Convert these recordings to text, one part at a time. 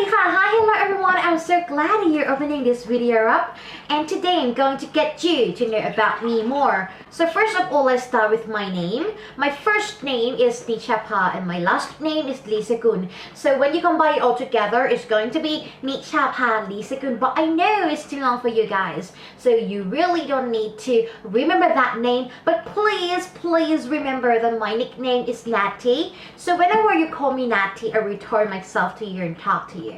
Hi, hello everyone. I'm so glad you're opening this video up, and today I'm going to get you to know about me more. So first of all, let's start with my name. My first name is Nichapa and my last name is Lisagun. So when you combine it all together, it's going to be Nichapa Lisagun, but I know it's too long for you guys, so you really don't need to remember that name, but please remember that my nickname is Natty. So whenever you call me Natty, I return myself to you and talk to you.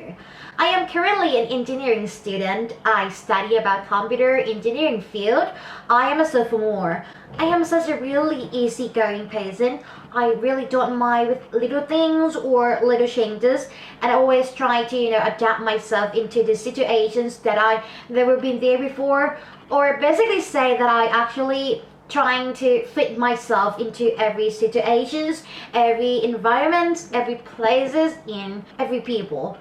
I am currently an engineering student. I study about computer engineering field. I am a sophomore. I am such a really easygoing person. I really don't mind with little things or little changes, and I always try to adapt myself into the situations that I've never been there before, or basically say that I actually trying to fit myself into every situations, every environment, every places, and every people.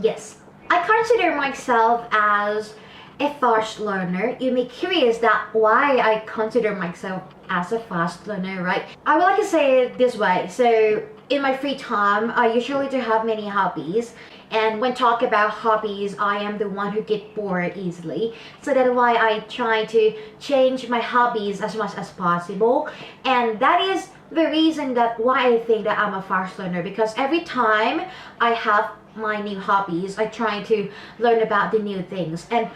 Yes, I consider myself as a fast learner. You may be curious that why I consider myself as a fast learner, right? I would like to say it this way. So in my free time, I usually do have many hobbies. And when talk about hobbies, I am the one who get bored easily. So that's why I try to change my hobbies as much as possible. And that is the reason that why I think that I'm a fast learner, because every time I have my new hobbies, I try to learn about the new things. And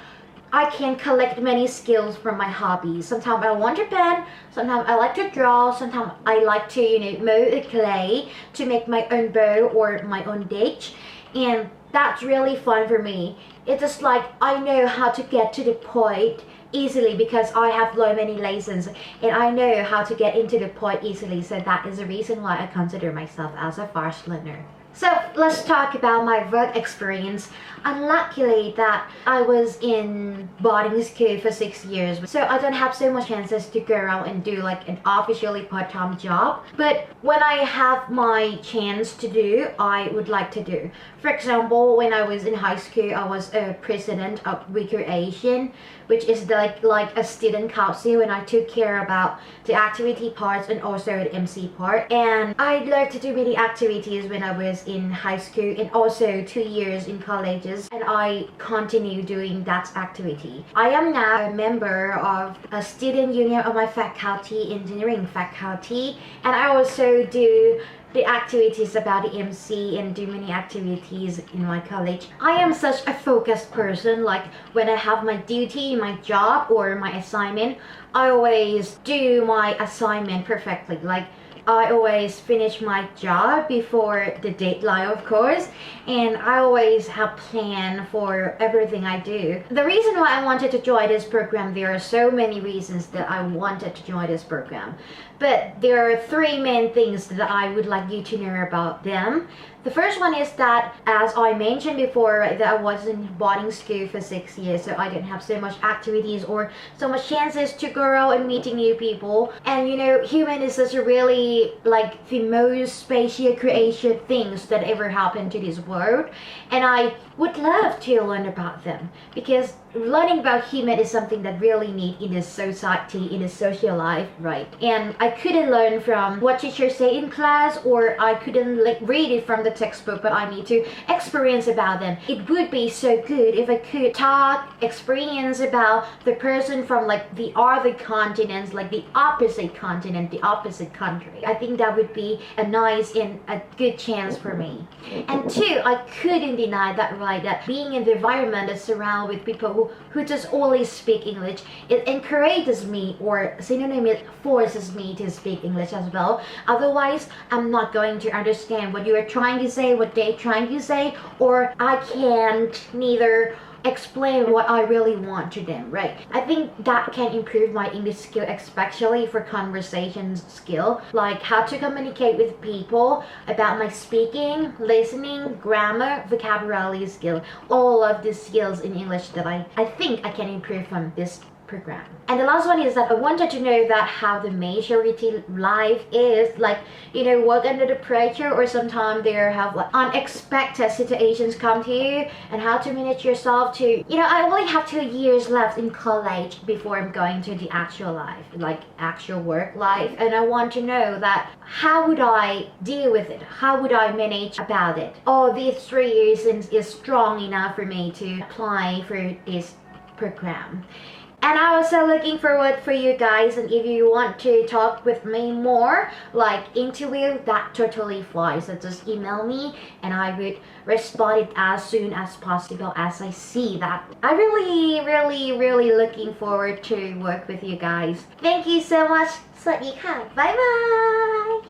I can collect many skills from my hobbies. Sometimes I want to pen, sometimes I like to draw, sometimes I like to mold the clay to make my own bow or my own dish. And that's really fun for me. It's just like I know how to get to the point easily because I have learned many lessons and I know how to get into the point easily. So that is the reason why I consider myself as a fast learner. So let's talk about my work experience. Unluckily that I was in boarding school for 6 years, so I don't have so much chances to go around and do like an officially part-time job. But when I have my chance to do, I would like to do. For example, when I was in high school, I was a president of recreation, which is like a student council, and I took care about the activity parts and also the MC part. And I learned to do many activities when I was in high school and also 2 years in colleges, and I continue doing that activity. I am now a member of a student union of my faculty, engineering faculty, and I also do the activities about the MC and do many activities in my college. I am such a focused person. Like when I have my duty, my job or my assignment, I always do my assignment perfectly. Like I always finish my job before the deadline, of course, and I always have plan for everything I do. The reason why I wanted to join this program, there are so many reasons that I wanted to join this program, but there are three main things that I would like you to know about them. The first one is that, as I mentioned before, right, that I was in boarding school for 6 years, so I didn't have so much activities or so much chances to go out and meeting new people. And human is such a really like the most special creation things that ever happened to this world, and I would love to learn about them, because learning about human is something that really need in the society, in the social life, right? And I couldn't learn from what teachers say in class, or I couldn't read it from the textbook, but I need to experience about them. It would be so good if I could talk, experience about the person from like the other continents, like the opposite continent, the opposite country. I think that would be a nice and a good chance for me. And two, I couldn't deny that, right, that being in the environment that's surrounded with people who just always speak English, it encourages me, or synonym, it forces me to speak English as well. Otherwise, I'm not going to understand what you are trying to say, what they're trying to say, or I can't neither explain what I really want to them, right? I think that can improve my English skill, especially for conversations skill, like how to communicate with people, about my speaking, listening, grammar, vocabulary skill, all of the skills in English that I think I can improve from this program. And the last one is that I wanted to know that how the majority life is, like, you know, work under the pressure, or sometimes there have like unexpected situations come to you, and how to manage yourself to, you know, I only have 2 years left in college before I'm going to the actual life, like actual work life, and I want to know that how would I deal with it, how would I manage about it. Oh, these 3 years is strong enough for me to apply for this program. And I'm also looking forward for you guys, and if you want to talk with me more, like interview, that totally fine. So just email me and I would respond it as soon as possible as I see that. I really looking forward to work with you guys. Thank you so much. สวัสดีค่ะ บ๊ายบาย